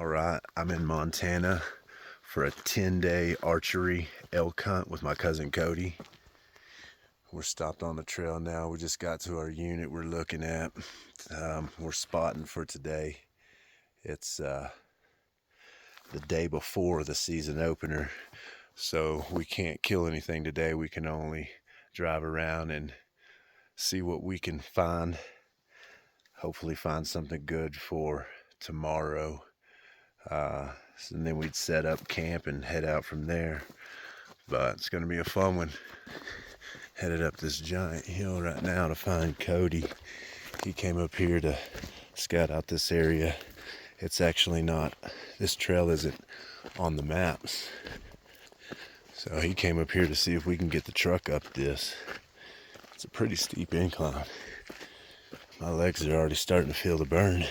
All right, I'm in Montana for a 10-day archery elk hunt with my cousin Cody. We're stopped on the trail now. We just got to our unit we're looking at. We're spotting for today. It's the day before the season opener, so we can't kill anything today. We can only drive around and see what we can find. Hopefully find something good for tomorrow. And then we'd set up camp and head out from there. But it's gonna be a fun one. Headed up this giant hill right now to find Cody. He came up here to scout out this area. It's actually not, this trail isn't on the maps. So he came up here to see if we can get the truck up this. It's a pretty steep incline. My legs are already starting to feel the burn.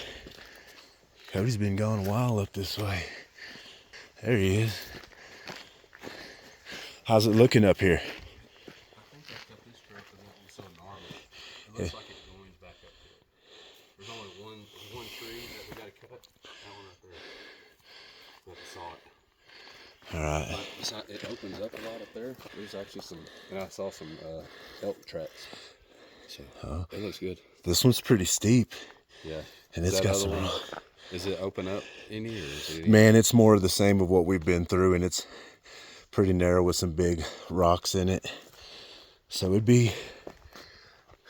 Cody's been going a while up this way. There he is. How's it looking up here? I think I cut this trail because it was so gnarly. It looks like it joins back up to it. There's only one tree that we got to cut. That one right there. But I saw it. All right. It opens up a lot up there. There's actually some, and I saw some elk tracks. So it looks good. This one's pretty steep. Yeah. And it's got some. Is it open up any, or is it? Man, it's more of the same of what we've been through, and it's pretty narrow with some big rocks in it. So it'd be,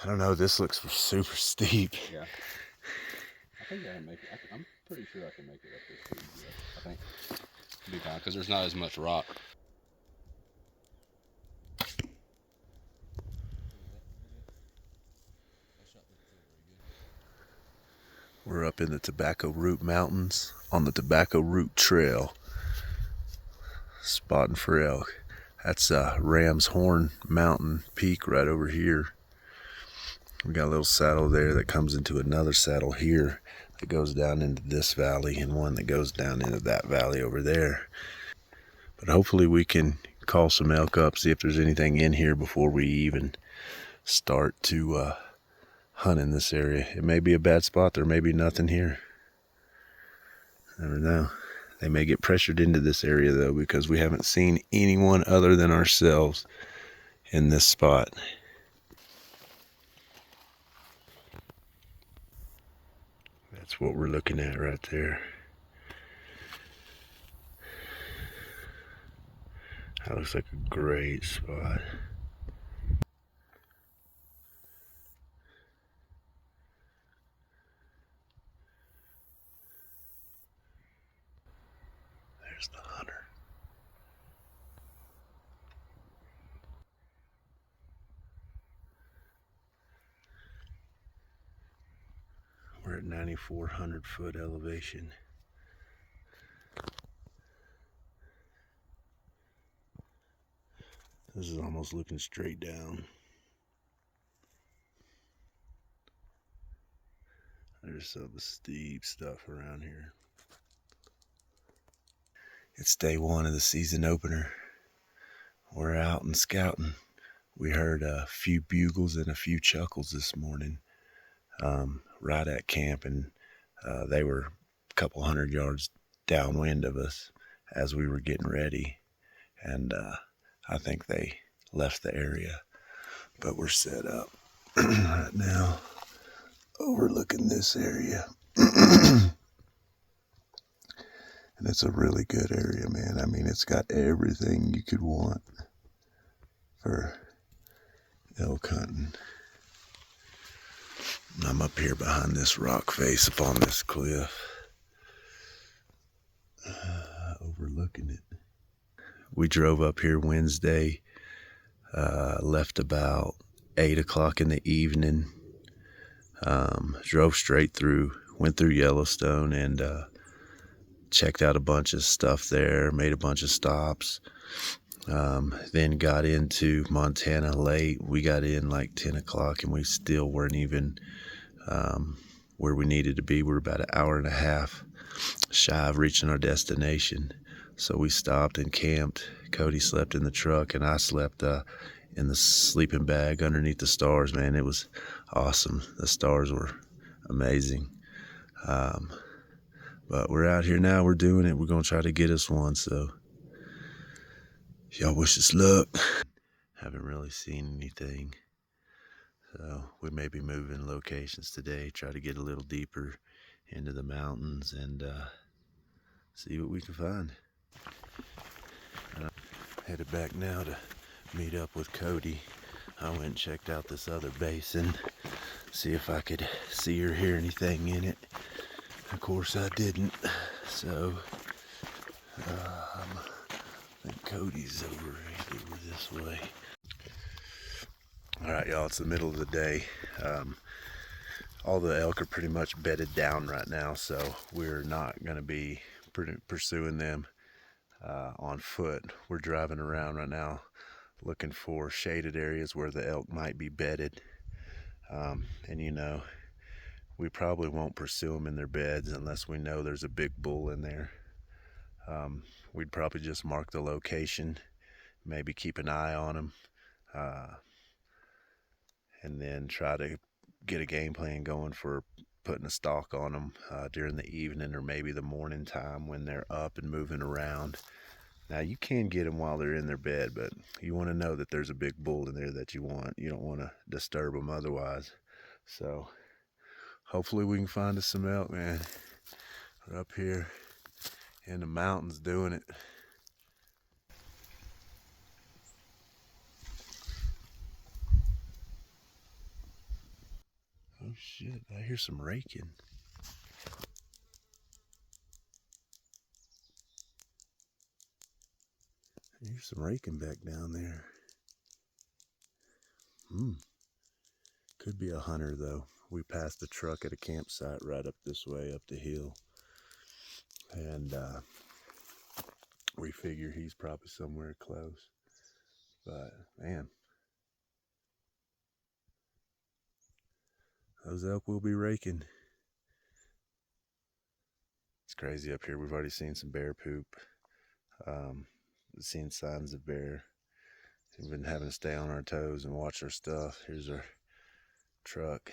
I don't know, this looks super steep. Yeah. I think I can make it. I'm pretty sure I can make it up this speed. Yeah. I think it'll be fine because there's not as much rock. We're up in the Tobacco Root Mountains on the Tobacco Root Trail, spotting for elk. That's Ram's Horn Mountain Peak right over here. We got a little saddle there that comes into another saddle here that goes down into this valley, and one that goes down into that valley over there. But hopefully we can call some elk up, see if there's anything in here before we even start to hunt in this area. It may be a bad spot. There may be nothing here. Never know. They may get pressured into this area though, because we haven't seen anyone other than ourselves in this spot. That's what we're looking at right there. That looks like a great spot. There's the hunter. We're at 9,400 foot elevation. This is almost looking straight down. There's some steep stuff around here. It's day one of the season opener. We're out and scouting. We heard a few bugles and a few chuckles this morning right at camp, and they were a couple hundred yards downwind of us as we were getting ready. And I think they left the area, but we're set up right now overlooking this area. And it's a really good area, man. I mean, it's got everything you could want for elk hunting. I'm up here behind this rock face up on this cliff, overlooking it. We drove up here Wednesday, left about 8 o'clock in the evening, drove straight through, went through Yellowstone, and checked out a bunch of stuff there, made a bunch of stops, then got into Montana late. We got in like 10 o'clock and we still weren't even where we needed to be. We were about an hour and a half shy of reaching our destination. So we stopped and camped. Cody slept in the truck and I slept in the sleeping bag underneath the stars. Man, it was awesome. The stars were amazing. But we're out here now. We're doing it. We're going to try to get us one. So y'all wish us luck. Haven't really seen anything. So we may be moving locations today. Try to get a little deeper into the mountains and see what we can find. Headed back now to meet up with Cody. I went and checked out this other basin. See if I could see or hear anything in it. Of course I didn't. So I think Cody's over this way. All right, y'all, it's the middle of the day. All the elk are pretty much bedded down right now, so we're not going to be pursuing them on foot. We're driving around right now looking for shaded areas where the elk might be bedded. And you know, we probably won't pursue them in their beds unless we know there's a big bull in there. We'd probably just mark the location, maybe keep an eye on them, and then try to get a game plan going for putting a stalk on them during the evening or maybe the morning time when they're up and moving around. Now you can get them while they're in their bed, but you want to know that there's a big bull in there that you want. You don't want to disturb them otherwise. So hopefully we can find us some elk, man. We're up here in the mountains doing it. Oh shit, I hear some raking. I hear some raking back down there. Could be a hunter though. We passed a truck at a campsite right up this way, up the hill. And we figure he's probably somewhere close. But man, those elk will be raking. It's crazy up here. We've already seen some bear poop. Seen signs of bear. We've been having to stay on our toes and watch our stuff. Here's our truck.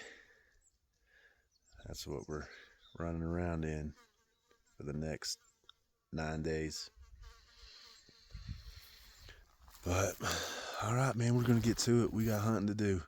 That's what we're running around in for the next 9 days. But all right, man, we're gonna get to it. We got hunting to do.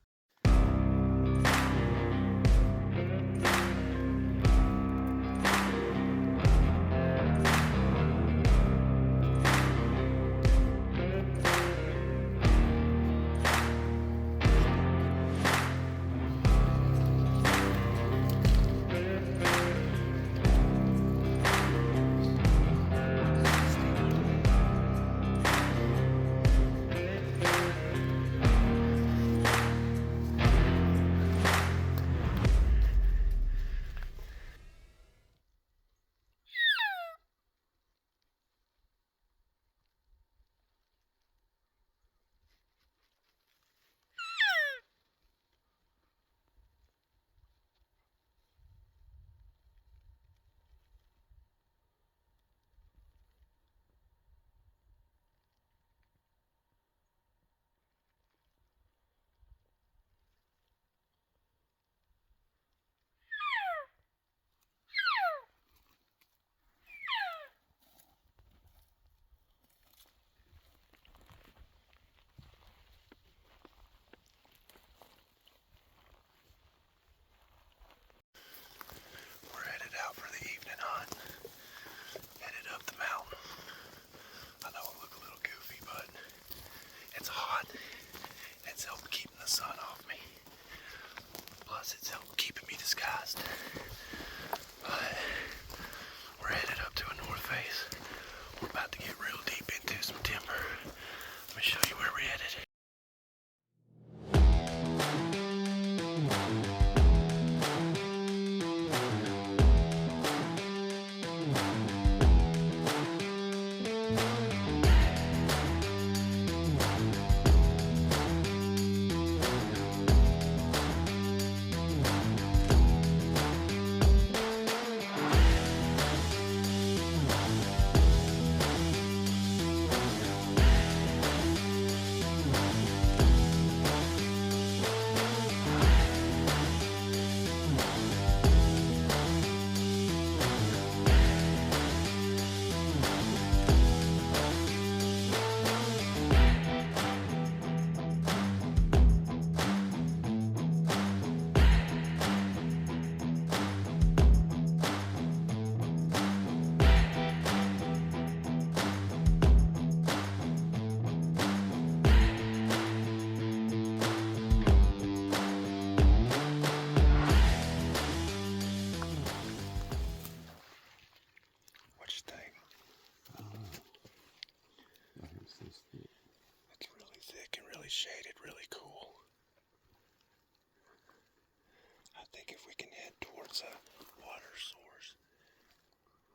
There's a water source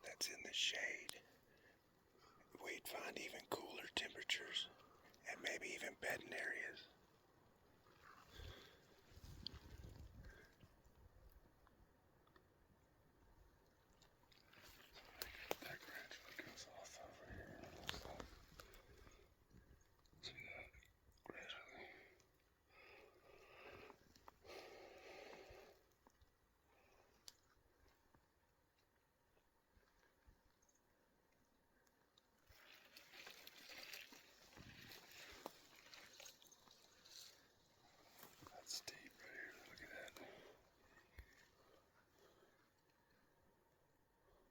that's in the shade. We'd find even cooler temperatures and maybe even bedding areas. That gradually goes off over here. See that? Gradually. That's deep right here. Look at that.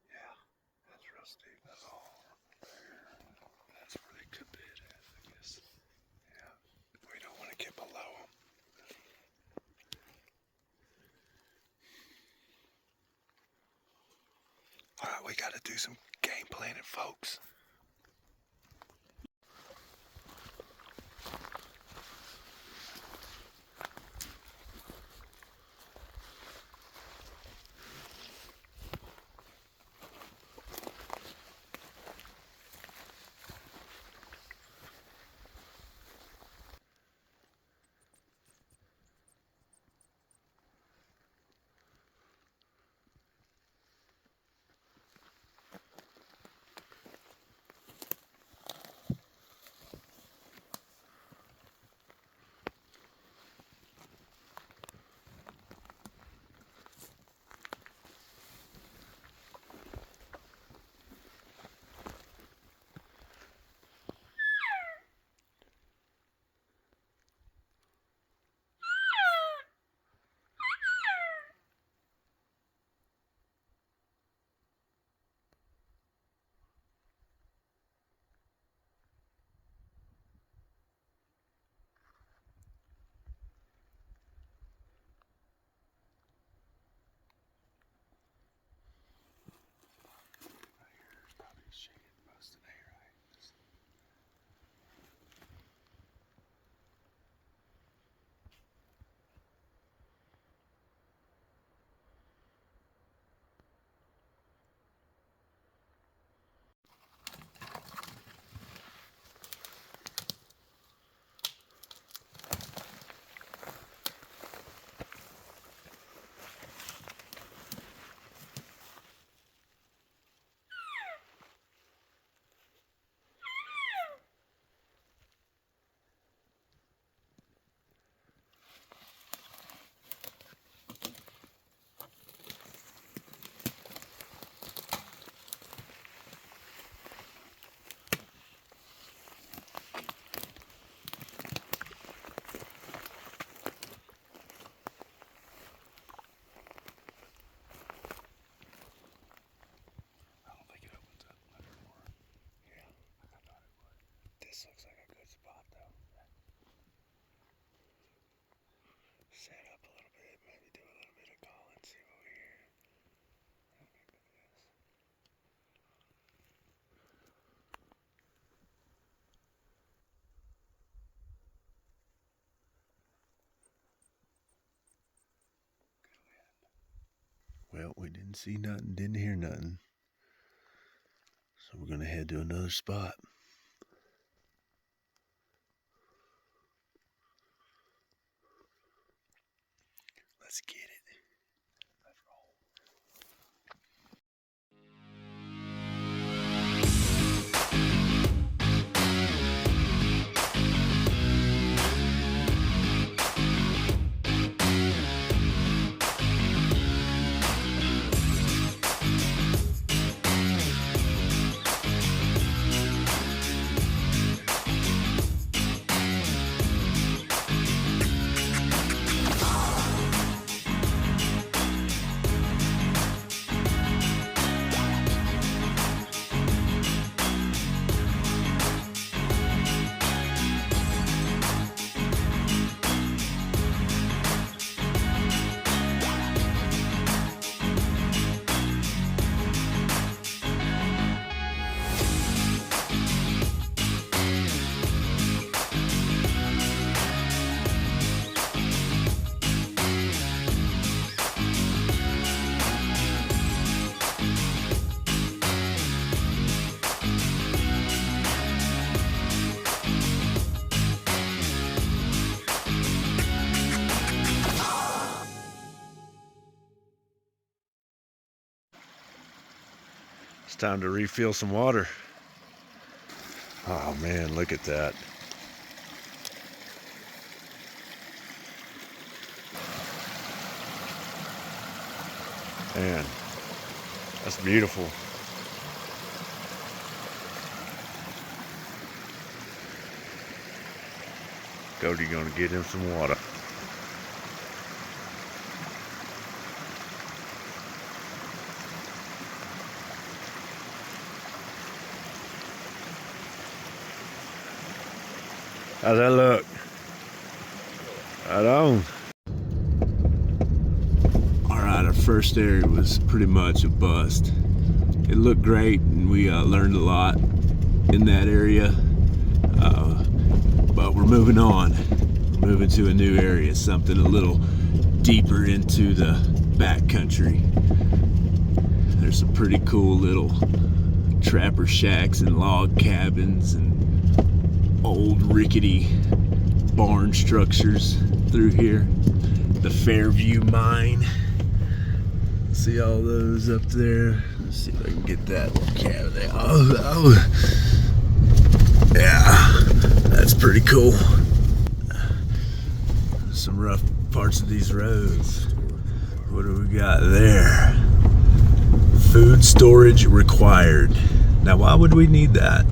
Yeah, that's real steep. That's all there. That's where they could bid at, I guess. Yeah, we don't want to get below them. All right, we got to do some game planning, folks. This looks like a good spot though. Set up a little bit, maybe do a little bit of calling, see what we hear. Well, we didn't see nothing, didn't hear nothing. So we're gonna head to another spot. Let's get it. Let's roll. It's time to refill some water. Oh man, look at that. Man, that's beautiful. Cody gonna get him some water. How's that look? Right on. Alright, our first area was pretty much a bust. It looked great and we learned a lot in that area. But we're moving on. We're moving to a new area, something a little deeper into the backcountry. There's some pretty cool little trapper shacks and log cabins and old rickety barn structures through here. The Fairview Mine. See all those up there? Let's see if I can get that cabin there. Oh. Yeah, that's pretty cool. Some rough parts of these roads. What do we got there? Food storage required. Now, why would we need that?